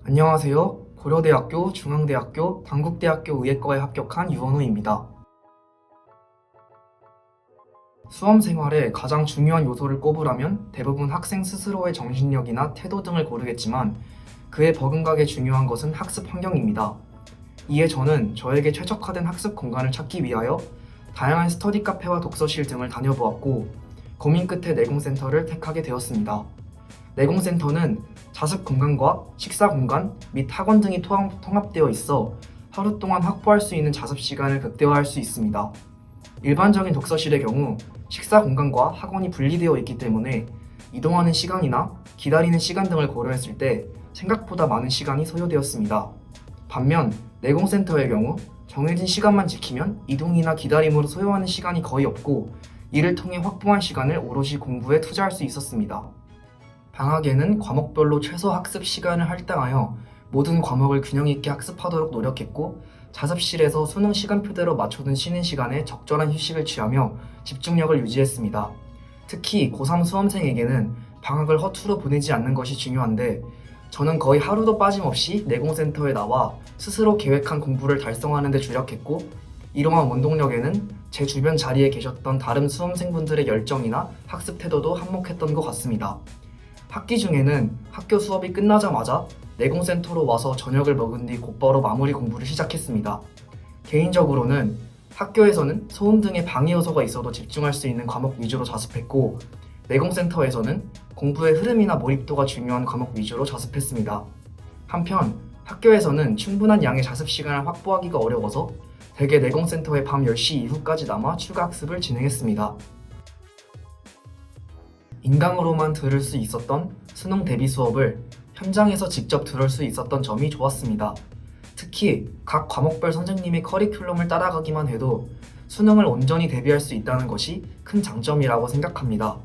안녕하세요. 고려대학교, 중앙대학교, 단국대학교 의예과에 합격한 유원호입니다. 수험 생활에 가장 중요한 요소를 꼽으라면 대부분 학생 스스로의 정신력이나 태도 등을 고르겠지만 그에 버금가게 중요한 것은 학습 환경입니다. 이에 저는 저에게 최적화된 학습 공간을 찾기 위하여 다양한 스터디 카페와 독서실 등을 다녀보았고 고민 끝에 내공센터를 택하게 되었습니다. 내공센터는 자습 공간과 식사 공간 및 학원 등이 통합되어 있어 하루 동안 확보할 수 있는 자습 시간을 극대화할 수 있습니다. 일반적인 독서실의 경우 식사 공간과 학원이 분리되어 있기 때문에 이동하는 시간이나 기다리는 시간 등을 고려했을 때 생각보다 많은 시간이 소요되었습니다. 반면 내공센터의 경우 정해진 시간만 지키면 이동이나 기다림으로 소요하는 시간이 거의 없고 이를 통해 확보한 시간을 오롯이 공부에 투자할 수 있었습니다. 방학에는 과목별로 최소 학습 시간을 할당하여 모든 과목을 균형 있게 학습하도록 노력했고 자습실에서 수능 시간표대로 맞춰둔 쉬는 시간에 적절한 휴식을 취하며 집중력을 유지했습니다. 특히 고3 수험생에게는 방학을 허투루 보내지 않는 것이 중요한데 저는 거의 하루도 빠짐없이 내공센터에 나와 스스로 계획한 공부를 달성하는 데 주력했고 이러한 원동력에는 제 주변 자리에 계셨던 다른 수험생분들의 열정이나 학습 태도도 한몫했던 것 같습니다. 학기 중에는 학교 수업이 끝나자마자 내공센터로 와서 저녁을 먹은 뒤 곧바로 마무리 공부를 시작했습니다. 개인적으로는 학교에서는 소음 등의 방해 요소가 있어도 집중할 수 있는 과목 위주로 자습했고 내공센터에서는 공부의 흐름이나 몰입도가 중요한 과목 위주로 자습했습니다. 한편 학교에서는 충분한 양의 자습 시간을 확보하기가 어려워서 대개 내공센터에 밤 10시 이후까지 남아 추가 학습을 진행했습니다. 인강으로만 들을 수 있었던 수능 대비 수업을 현장에서 직접 들을 수 있었던 점이 좋았습니다. 특히 각 과목별 선생님의 커리큘럼을 따라가기만 해도 수능을 온전히 대비할 수 있다는 것이 큰 장점이라고 생각합니다.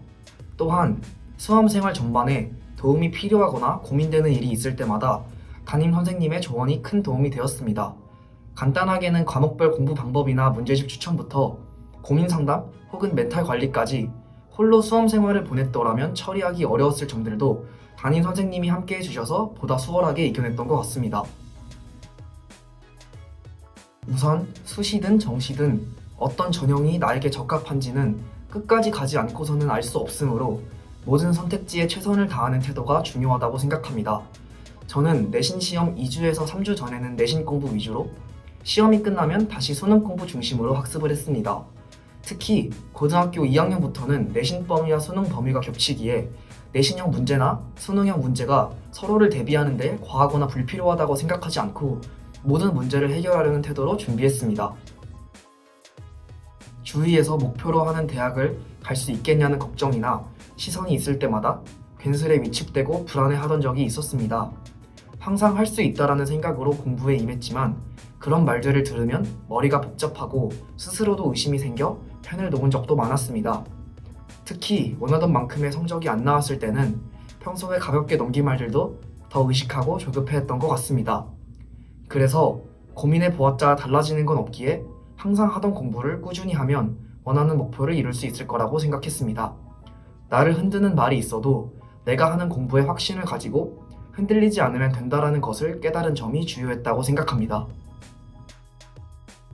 또한 수험생활 전반에 도움이 필요하거나 고민되는 일이 있을 때마다 담임 선생님의 조언이 큰 도움이 되었습니다. 간단하게는 과목별 공부 방법이나 문제집 추천부터 고민 상담 혹은 멘탈 관리까지 홀로 수험 생활을 보냈더라면 처리하기 어려웠을 점들도 담임 선생님이 함께 해주셔서 보다 수월하게 이겨냈던 것 같습니다. 우선 수시든 정시든 어떤 전형이 나에게 적합한지는 끝까지 가지 않고서는 알 수 없으므로 모든 선택지에 최선을 다하는 태도가 중요하다고 생각합니다. 저는 내신 시험 2주에서 3주 전에는 내신 공부 위주로 시험이 끝나면 다시 수능 공부 중심으로 학습을 했습니다. 특히 고등학교 2학년부터는 내신 범위와 수능 범위가 겹치기에 내신형 문제나 수능형 문제가 서로를 대비하는 데 과하거나 불필요하다고 생각하지 않고 모든 문제를 해결하려는 태도로 준비했습니다. 주위에서 목표로 하는 대학을 갈 수 있겠냐는 걱정이나 시선이 있을 때마다 괜스레 위축되고 불안해하던 적이 있었습니다. 항상 할 수 있다라는 생각으로 공부에 임했지만 그런 말들을 들으면 머리가 복잡하고 스스로도 의심이 생겨 편을 놓은 적도 많았습니다. 특히 원하던 만큼의 성적이 안 나왔을 때는 평소에 가볍게 넘긴 말들도 더 의식하고 조급해했던 것 같습니다. 그래서 고민해 보았자 달라지는 건 없기에 항상 하던 공부를 꾸준히 하면 원하는 목표를 이룰 수 있을 거라고 생각했습니다. 나를 흔드는 말이 있어도 내가 하는 공부에 확신을 가지고 흔들리지 않으면 된다라는 것을 깨달은 점이 주요했다고 생각합니다.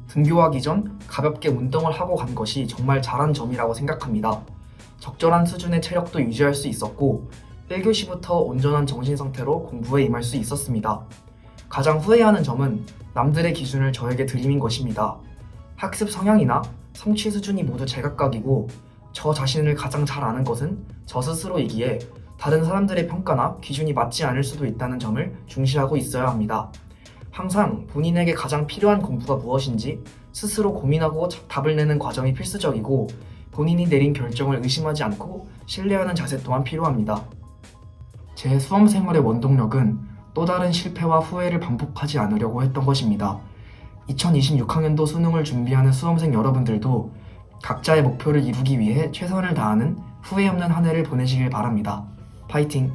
등교하기 전 가볍게 운동을 하고 간 것이 정말 잘한 점이라고 생각합니다. 적절한 수준의 체력도 유지할 수 있었고 1교시부터 온전한 정신 상태로 공부에 임할 수 있었습니다. 가장 후회하는 점은 남들의 기준을 저에게 들이민 것입니다. 학습 성향이나 성취 수준이 모두 제각각이고 저 자신을 가장 잘 아는 것은 저 스스로이기에 다른 사람들의 평가나 기준이 맞지 않을 수도 있다는 점을 중시하고 있어야 합니다. 항상 본인에게 가장 필요한 공부가 무엇인지 스스로 고민하고 답을 내는 과정이 필수적이고 본인이 내린 결정을 의심하지 않고 신뢰하는 자세 또한 필요합니다. 제 수험 생활의 원동력은 또 다른 실패와 후회를 반복하지 않으려고 했던 것입니다. 2026학년도 수능을 준비하는 수험생 여러분들도 각자의 목표를 이루기 위해 최선을 다하는 후회 없는 한 해를 보내시길 바랍니다. 파이팅!